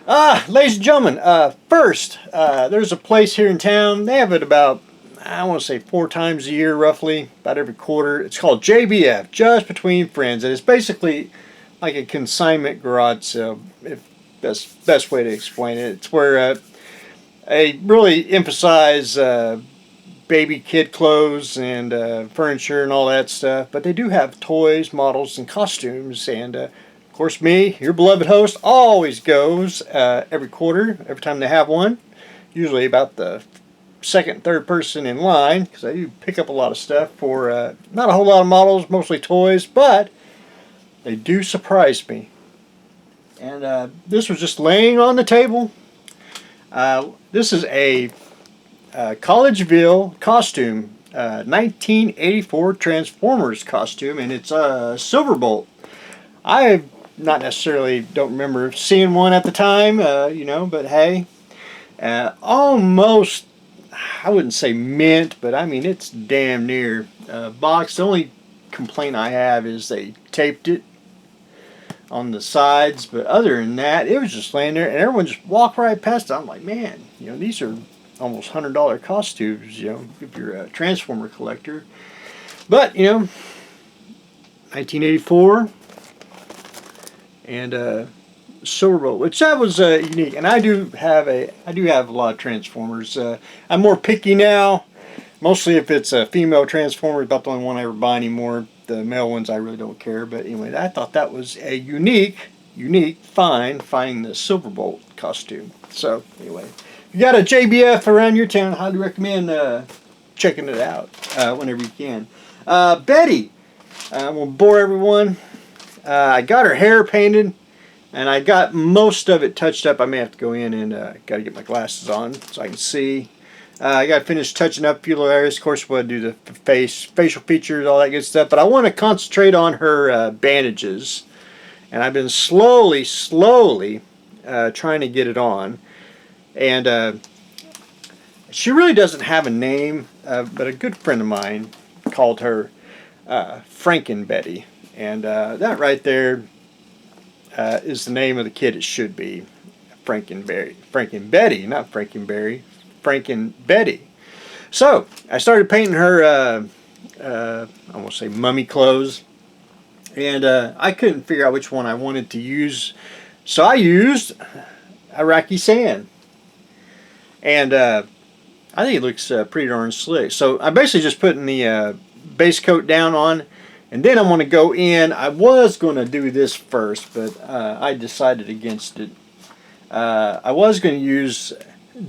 Ladies and gentlemen, first, there's a place here in town. They have it about, I want to say 4 times a year, roughly, about every quarter. It's called JBF, Just Between Friends, and it's basically like a consignment garage sale, if that's best way to explain it. It's where they really emphasize baby kid clothes and furniture and all that stuff, but they do have toys, models, and costumes, and of course, me, your beloved host, always goes every quarter, every time they have one. Usually about the second, third person in line, because I do pick up a lot of stuff for not a whole lot of models, mostly toys, but they do surprise me. And this was just laying on the table. This is a Collegeville costume, 1984 Transformers costume, and it's a Silverbolt. I not necessarily don't remember seeing one at the time, but hey, almost, I wouldn't say mint, but I mean it's damn near boxed. The only complaint I have is they taped it on the sides, but other than that, it was just laying there, and everyone just walked right past it. I'm like, man, these are almost $100 costumes, if you're a Transformer collector. But 1984. And Silverbolt, which that was unique. And I do have a lot of Transformers. I'm more picky now, mostly if it's a female Transformer. About the only one I ever buy anymore. The male ones I really don't care. But anyway, I thought that was a unique find, finding the Silverbolt costume. So anyway, if you got a JBF around your town, I highly recommend checking it out whenever you can. Betty, I'm gonna bore everyone. I got her hair painted, and I got most of it touched up. I may have to go in and got to get my glasses on so I can see. I got to finish touching up a few little areas. Of course, we'll do the facial features, all that good stuff. But I want to concentrate on her bandages, and I've been slowly trying to get it on. And she really doesn't have a name, but a good friend of mine called her Franken Betty. And that right there is the name of the kid it should be. Frankenberry, not Frankenberry. Frankenbetty. So I started painting her, I won't say mummy clothes. And I couldn't figure out which one I wanted to use. So I used Iraqi sand. And I think it looks pretty darn slick. So I'm basically just putting the base coat down on. And then I'm going to go in. I was going to do this first, but I decided against it. I was going to use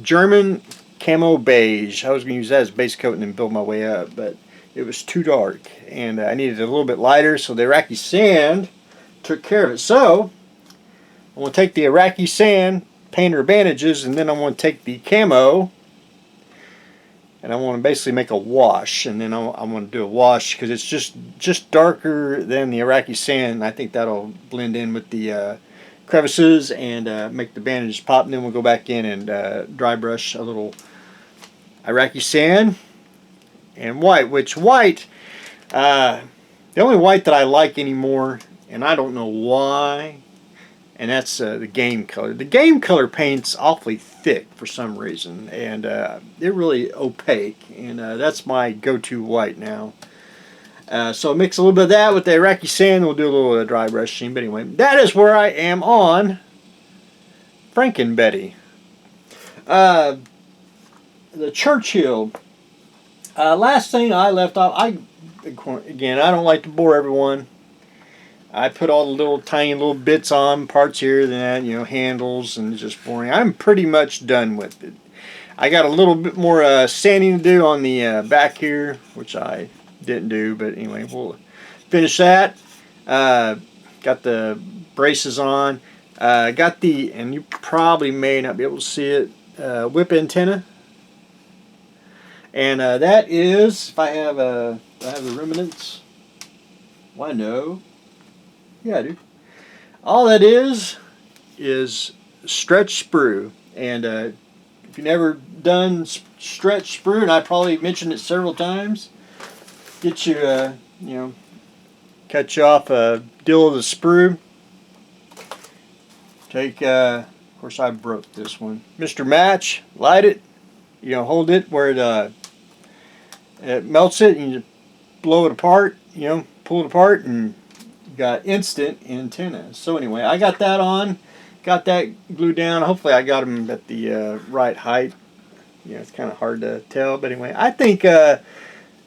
German Camo Beige. I was going to use that as base coat and then build my way up, but it was too dark. And I needed it a little bit lighter, so the Iraqi sand took care of it. So I'm going to take the Iraqi sand, paint her bandages, and then I'm going to take the camo, and I want to basically make a wash, and then I'm going to do a wash because it's just darker than the Iraqi sand. I think that'll blend in with the crevices and make the bandages pop. And then we'll go back in and dry brush a little Iraqi sand and white. Which white, the only white that I like anymore, and I don't know why, and that's the game color. The game color paint's awfully thick for some reason, and they're really opaque, and that's my go-to white now. So mix a little bit of that with the Iraqi sand, and we'll do a little dry brushing. But anyway, that is where I am on Frankenbetty. The Churchill. Last thing I left off, again, I don't like to bore everyone. I put all the little tiny little bits on, parts here and that, handles, and it's just boring. I'm pretty much done with it. I got a little bit more sanding to do on the back here, which I didn't do, but anyway, we'll finish that. Got the braces on. Got the, and you probably may not be able to see it, whip antenna. And that is, if I have the remnants, why no. Yeah, dude. All that is stretch sprue. And if you've never done stretch sprue, and I probably mentioned it several times, get you, cut you off a deal of the sprue. Take Of course, I broke this one. Mr. Match, light it. You know, hold it where it melts it, and you blow it apart. You know, pull it apart, and you got instant antennas. So anyway, I got that on. Got that glued down. Hopefully, I got them at the right height. You know, it's kind of hard to tell, but anyway, I think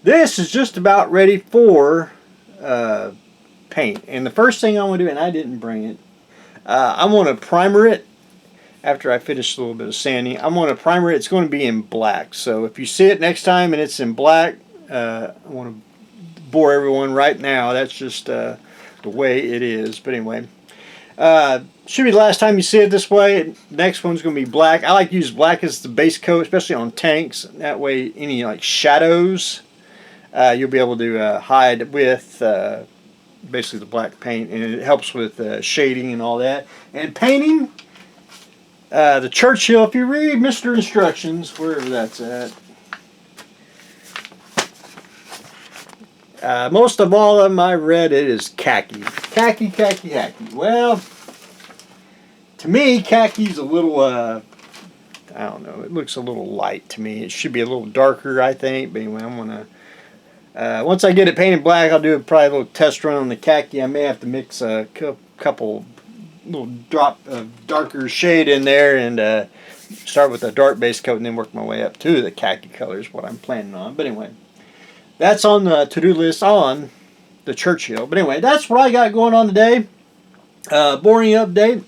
this is just about ready for paint. And the first thing I want to do, and I didn't bring it, I want to primer it. After I finish a little bit of sanding, I'm going to primer it. It's going to be in black. So if you see it next time and it's in black, I want to bore everyone right now. That's just the way it is. But anyway, should be the last time you see it this way. Next one's going to be black. I like to use black as the base coat, especially on tanks. That way, any like shadows, you'll be able to hide with basically the black paint, and it helps with shading and all that. And painting. The Churchill, if you read Mr. Instructions, wherever that's at, most of all of them I read, it is khaki. Khaki, khaki, khaki. Well, to me, khaki's a little, I don't know, it looks a little light to me. It should be a little darker, I think. But anyway, I'm going to, once I get it painted black, I'll do probably a little test run on the khaki. I may have to mix a couple little drop of darker shade in there and start with a dark base coat and then work my way up to the khaki color is what I'm planning on. But anyway, that's on the to-do list on the Churchill. But anyway, that's what I got going on today. Boring update.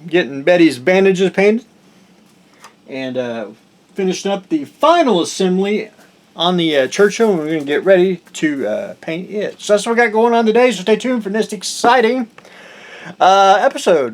Getting Betty's bandages painted and finishing up the final assembly on the Churchill, and we're going to get ready to paint it. So that's what I got going on today, so stay tuned for this exciting episode.